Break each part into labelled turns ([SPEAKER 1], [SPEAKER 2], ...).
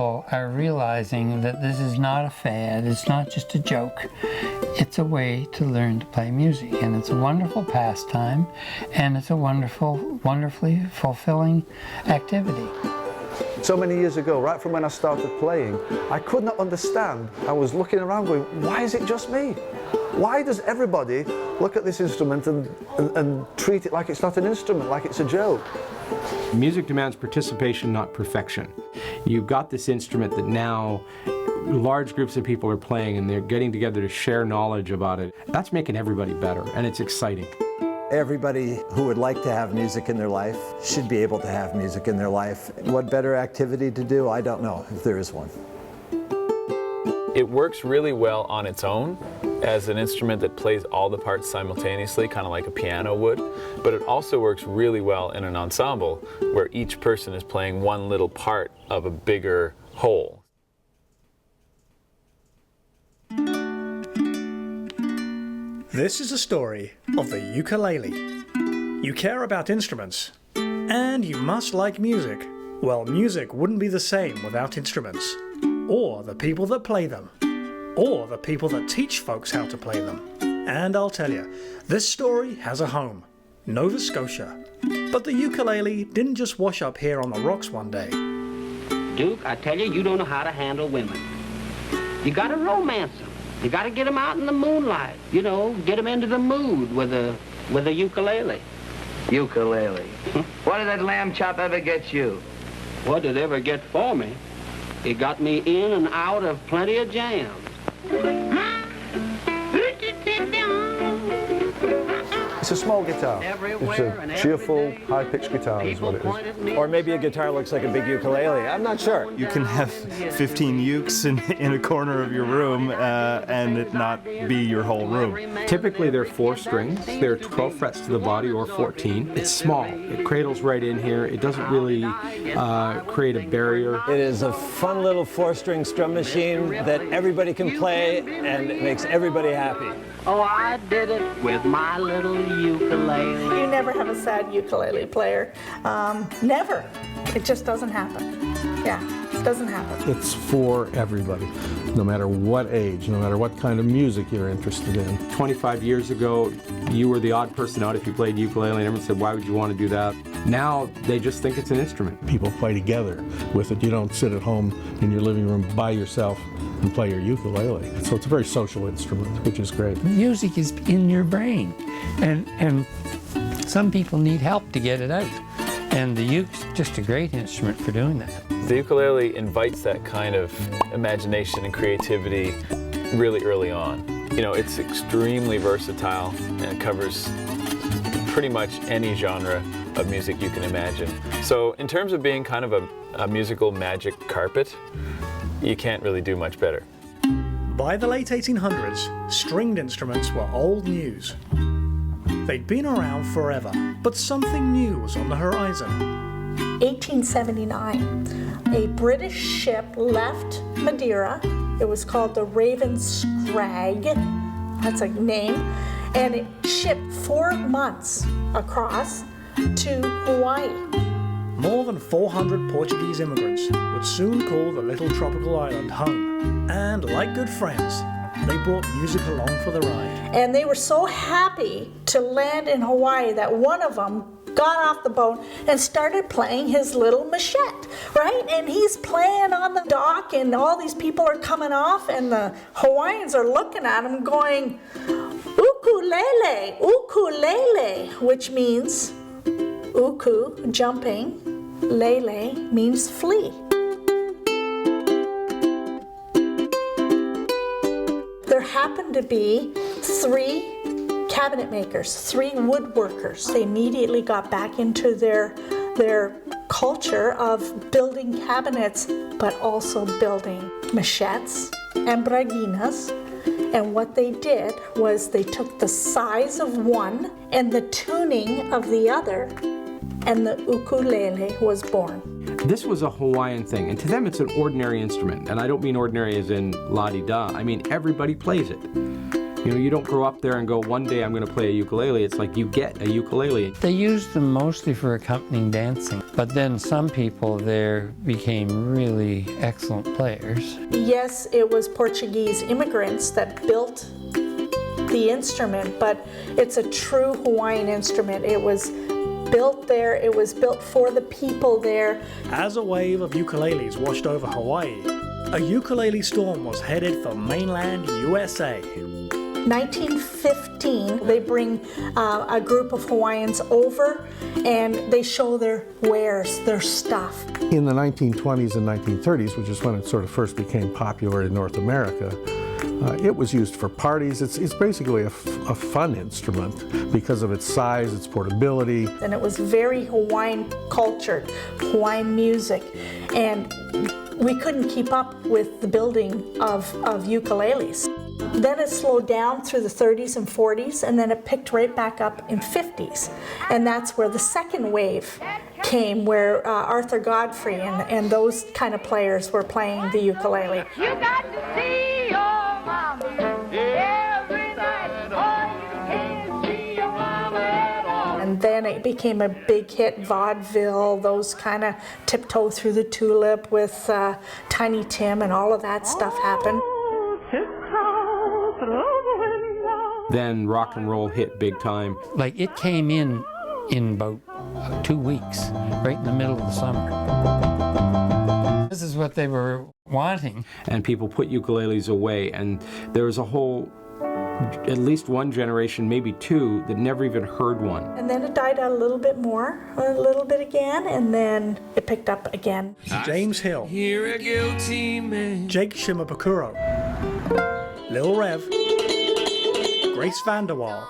[SPEAKER 1] people are realizing that this is not a fad, it's not just a joke. It's a way to learn to play music, and it's a wonderful pastime, and it's a wonderfully fulfilling activity.
[SPEAKER 2] So many years ago, right from when I started playing, I could not understand. I was looking around going, why is it just me? Why does everybody look at this instrument and treat it like it's not an instrument, like it's a joke?
[SPEAKER 3] Music demands participation, not perfection. You've got this instrument that now large groups of people are playing and they're getting together to share knowledge about it. That's making everybody better, and it's exciting.
[SPEAKER 4] Everybody who would like to have music in their life should be able to have music in their life. What better activity to do? I don't know if there is one.
[SPEAKER 5] It works really well on its own as an instrument that plays all the parts simultaneously, kind of like a piano would, but it also works really well in an ensemble where each person is playing one little part of a bigger whole.
[SPEAKER 6] This is a story of the ukulele. You care about instruments, and you must like music. Well, music wouldn't be the same without instruments, or the people that play them, or the people that teach folks how to play them. And I'll tell you, this story has a home, Nova Scotia. But the ukulele didn't just wash up here on the rocks one day.
[SPEAKER 7] Duke, I tell you, you don't know how to handle women. You gotta romance them. You gotta get them out in the moonlight. You know, get them into the mood with a ukulele.
[SPEAKER 8] Ukulele. What did that lamb chop ever get you?
[SPEAKER 7] What did it ever get for me? It got me in and out of plenty of jams.
[SPEAKER 2] It's a small guitar. It's a cheerful, high-pitched guitar is what it is.
[SPEAKER 4] Or maybe a guitar looks like a big ukulele. I'm not sure.
[SPEAKER 9] You can have 15 ukes in a corner of your room and it not be your whole room.
[SPEAKER 3] Typically they're 4 strings. There are 12 frets to the body, or 14. It's small. It cradles right in here. It doesn't really create a barrier.
[SPEAKER 4] It is a fun little 4-string strum machine that everybody can play, and it makes everybody happy.
[SPEAKER 7] Oh, I did it with my little ukulele.
[SPEAKER 10] You never have a sad ukulele player. Never. It just doesn't happen. Yeah, it doesn't happen.
[SPEAKER 11] It's for everybody, no matter what age, no matter what kind of music you're interested in.
[SPEAKER 3] 25 years ago, you were the odd person out if you played ukulele, and everyone said, why would you want to do that? Now, they just think it's an instrument.
[SPEAKER 11] People play together with it. You don't sit at home in your living room by yourself and play your ukulele. So it's a very social instrument, which is great.
[SPEAKER 1] Music is in your brain, and some people need help to get it out. And the uke's just a great instrument for doing that.
[SPEAKER 5] The ukulele invites that kind of imagination and creativity really early on. You know, it's extremely versatile and it covers pretty much any genre of music you can imagine. So in terms of being kind of a musical magic carpet, you can't really do much better.
[SPEAKER 6] By the late 1800s, stringed instruments were old news. They'd been around forever, but something new was on the horizon.
[SPEAKER 10] 1879, a British ship left Madeira. It was called the Raven Scrag. That's a name. And it shipped 4 months across to Hawaii.
[SPEAKER 6] More than 400 Portuguese immigrants would soon call the little tropical island home. And like good friends, they brought music along for the ride.
[SPEAKER 10] And they were so happy to land in Hawaii that one of them got off the boat and started playing his little machete, right? And he's playing on the dock and all these people are coming off and the Hawaiians are looking at him going, ukulele, ukulele, which means uku, jumping, lele means flea. There happened to be 3 cabinet makers, 3 woodworkers. They immediately got back into their culture of building cabinets, but also building machetes and braguinas. And what they did was they took the size of one and the tuning of the other, and the ukulele was born.
[SPEAKER 3] This was a Hawaiian thing, and to them it's an ordinary instrument. And I don't mean ordinary as in la-di-da, I mean everybody plays it. You know, you don't grow up there and go, one day I'm going to play a ukulele. It's like you get a ukulele.
[SPEAKER 1] They used them mostly for accompanying dancing, but then some people there became really excellent players.
[SPEAKER 10] Yes, it was Portuguese immigrants that built the instrument, but it's a true Hawaiian instrument. It was built there, it was built for the people there.
[SPEAKER 6] As a wave of ukuleles washed over Hawaii, a ukulele storm was headed for mainland USA.
[SPEAKER 10] 1915, they bring a group of Hawaiians over and they show their wares, their stuff.
[SPEAKER 11] In the 1920s and 1930s, which is when it sort of first became popular in North America, it was used for parties. It's basically a fun instrument because of its size, its portability.
[SPEAKER 10] And it was very Hawaiian cultured, Hawaiian music. And we couldn't keep up with the building of ukuleles. Then it slowed down through the 30s and 40s, and then it picked right back up in 50s. And that's where the second wave came, where Arthur Godfrey and those kind of players were playing the ukulele.
[SPEAKER 12] You got to see your mama every night, or you can't see your mama at all.
[SPEAKER 10] And then it became a big hit, vaudeville, those kind of Tiptoe Through the Tulip with Tiny Tim and all of that stuff happened.
[SPEAKER 3] Then rock and roll hit big time.
[SPEAKER 1] Like it came in about 2 weeks, right in the middle of the summer. This is what they were wanting.
[SPEAKER 3] And people put ukuleles away, and there was a whole, at least one generation, maybe two, that never even heard one.
[SPEAKER 10] And then it died out a little bit more, a little bit again, and then it picked up again.
[SPEAKER 6] James Hill, Jake Shimabukuro, Lil Rev, Grace Vanderwaal,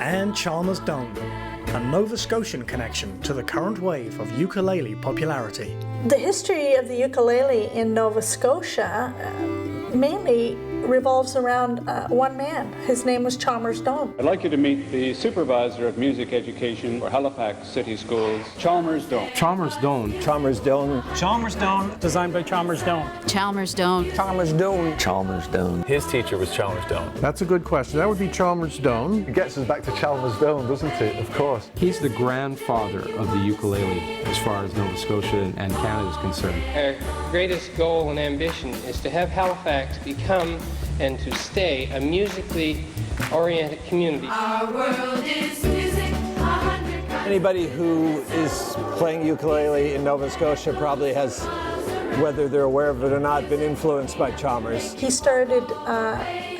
[SPEAKER 6] and Chalmers Doane, a Nova Scotian connection to the current wave of ukulele popularity.
[SPEAKER 10] The history of the ukulele in Nova Scotia mainly revolves around one man. His name was Chalmers Doane.
[SPEAKER 13] I'd like you to meet the supervisor of music education for Halifax City Schools, Chalmers Doane.
[SPEAKER 3] Chalmers Doane.
[SPEAKER 4] Chalmers Doane.
[SPEAKER 6] Chalmers Doane, designed by Chalmers Doane.
[SPEAKER 14] Chalmers Doane.
[SPEAKER 4] Chalmers Doane.
[SPEAKER 5] Chalmers Doane. His teacher was Chalmers Doane.
[SPEAKER 11] That's a good question. That would be Chalmers Doane.
[SPEAKER 2] It gets us back to Chalmers Doane, doesn't it? Of course.
[SPEAKER 3] He's the grandfather of the ukulele as far as Nova Scotia and Canada is concerned.
[SPEAKER 15] Our greatest goal and ambition is to have Halifax become and to stay a musically oriented community.
[SPEAKER 12] Our world is music, 100.
[SPEAKER 4] Anybody who is playing ukulele in Nova Scotia probably has, whether they're aware of it or not, been influenced by Chalmers.
[SPEAKER 10] He started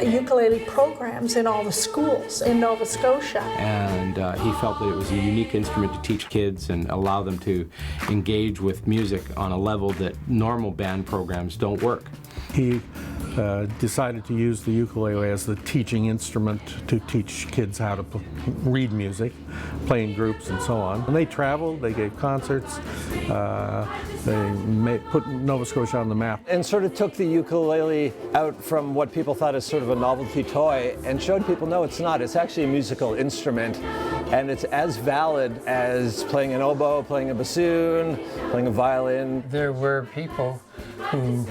[SPEAKER 10] ukulele programs in all the schools in Nova Scotia.
[SPEAKER 3] And he felt that it was a unique instrument to teach kids and allow them to engage with music on a level that normal band programs don't work.
[SPEAKER 11] He decided to use the ukulele as the teaching instrument to teach kids how to read music, play in groups and so on. And they traveled, they gave concerts, they put Nova Scotia on the map.
[SPEAKER 4] And sort of took the ukulele out from what people thought as sort of a novelty toy and showed people, no, it's not. It's actually a musical instrument, and it's as valid as playing an oboe, playing a bassoon, playing a violin.
[SPEAKER 1] There were people who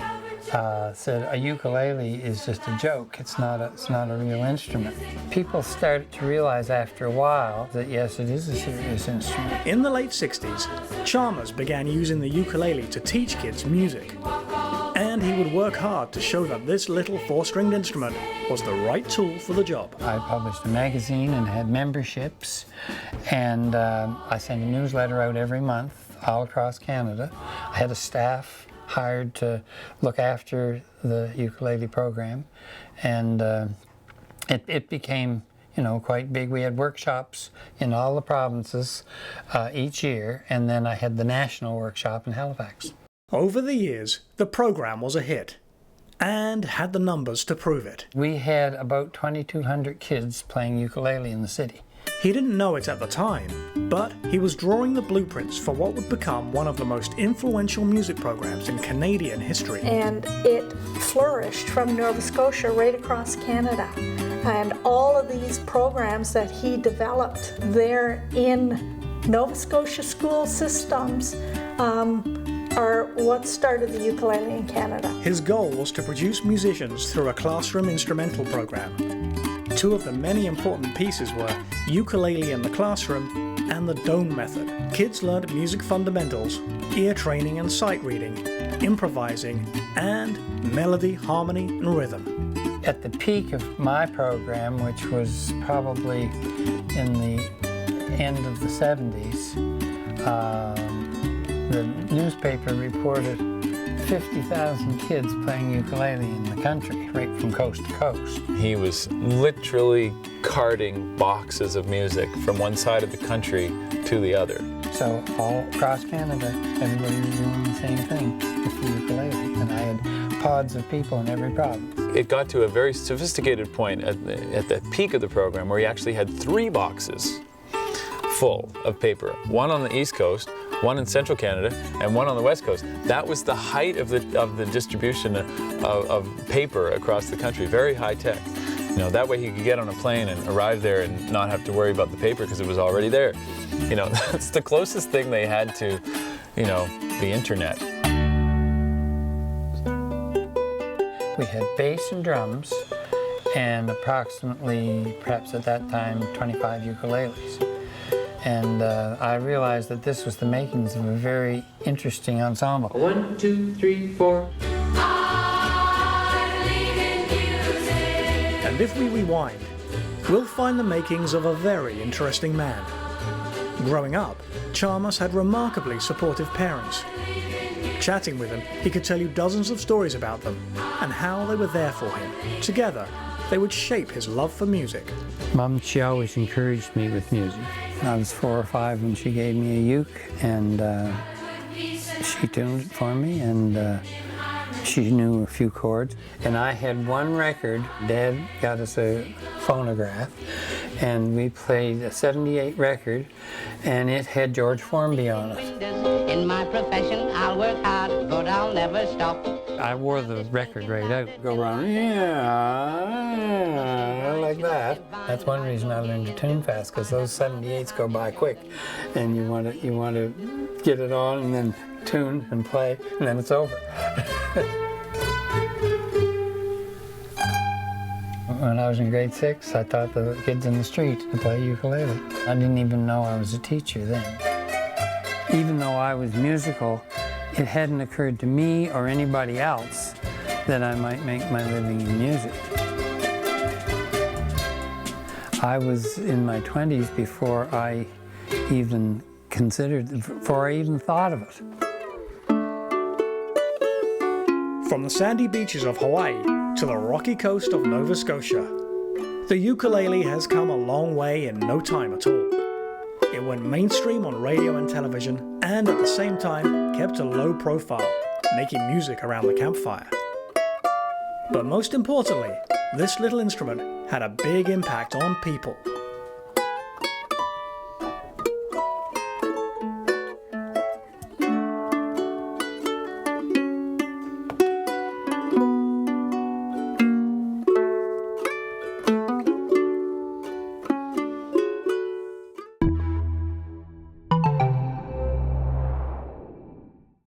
[SPEAKER 1] said a ukulele is just a joke. It's not a real instrument. People started to realize after a while that yes, it is a serious instrument.
[SPEAKER 6] In the late 60s, Chalmers began using the ukulele to teach kids music. And he would work hard to show that this little four-stringed instrument was the right tool for the job.
[SPEAKER 1] I published a magazine and had memberships, and I sent a newsletter out every month all across Canada. I had a staff hired to look after the ukulele program, and it became, quite big. We had workshops in all the provinces each year, and then I had the national workshop in Halifax.
[SPEAKER 6] Over the years, the program was a hit and had the numbers to prove it.
[SPEAKER 1] We had about 2,200 kids playing ukulele in the city.
[SPEAKER 6] He didn't know it at the time, but he was drawing the blueprints for what would become one of the most influential music programs in Canadian history.
[SPEAKER 10] And it flourished from Nova Scotia right across Canada. And all of these programs that he developed there in Nova Scotia school systems are what started the ukulele in Canada.
[SPEAKER 6] His goal was to produce musicians through a classroom instrumental program. Two of the many important pieces were ukulele in the classroom and the Doane method. Kids learned music fundamentals, ear training and sight reading, improvising, and melody, harmony, and rhythm.
[SPEAKER 1] At the peak of my program, which was probably in the end of the 70s, the newspaper reported 50,000 kids playing ukulele in the country, right from coast to coast.
[SPEAKER 5] He was literally carting boxes of music from one side of the country to the other.
[SPEAKER 1] So all across Canada, everybody was doing the same thing with the ukulele, and I had pods of people in every province.
[SPEAKER 5] It got to a very sophisticated point at the peak of the program where he actually had 3 boxes full of paper, one on the East Coast, one in Central Canada, and one on the West Coast. That was the height of the distribution of paper across the country, very high tech. You know, that way he could get on a plane and arrive there and not have to worry about the paper because it was already there. You know, that's the closest thing they had to, you know, the internet.
[SPEAKER 1] We had bass and drums and approximately, perhaps at that time, 25 ukuleles. And I realized that this was the makings of a very interesting ensemble.
[SPEAKER 15] 1, 2, 3, 4.
[SPEAKER 6] And if we rewind, we'll find the makings of a very interesting man. Growing up, Chalmers had remarkably supportive parents. Chatting with him, he could tell you dozens of stories about them and how they were there for him. Together, they would shape his love for music.
[SPEAKER 1] Mom, she always encouraged me with music. I was 4 or 5 when she gave me a uke, and she tuned it for me, and she knew a few chords. And I had one record. Dad got us a phonograph, and we played a '78 record, and it had George Formby on it.
[SPEAKER 14] In my profession, I'll work hard, but I'll never stop.
[SPEAKER 1] I wore the record right out. Go around, yeah, like that. That's one reason I learned to tune fast, because those 78s go by quick, and you want to get it on and then tune and play, and then it's over. When I was in grade 6, I taught the kids in the street to play ukulele. I didn't even know I was a teacher then. Even though I was musical, it hadn't occurred to me or anybody else that I might make my living in music. I was in my 20s before I even thought of it.
[SPEAKER 6] From the sandy beaches of Hawaii to the rocky coast of Nova Scotia, the ukulele has come a long way in no time at all. It went mainstream on radio and television, and at the same time kept a low profile, making music around the campfire. But most importantly, this little instrument had a big impact on people.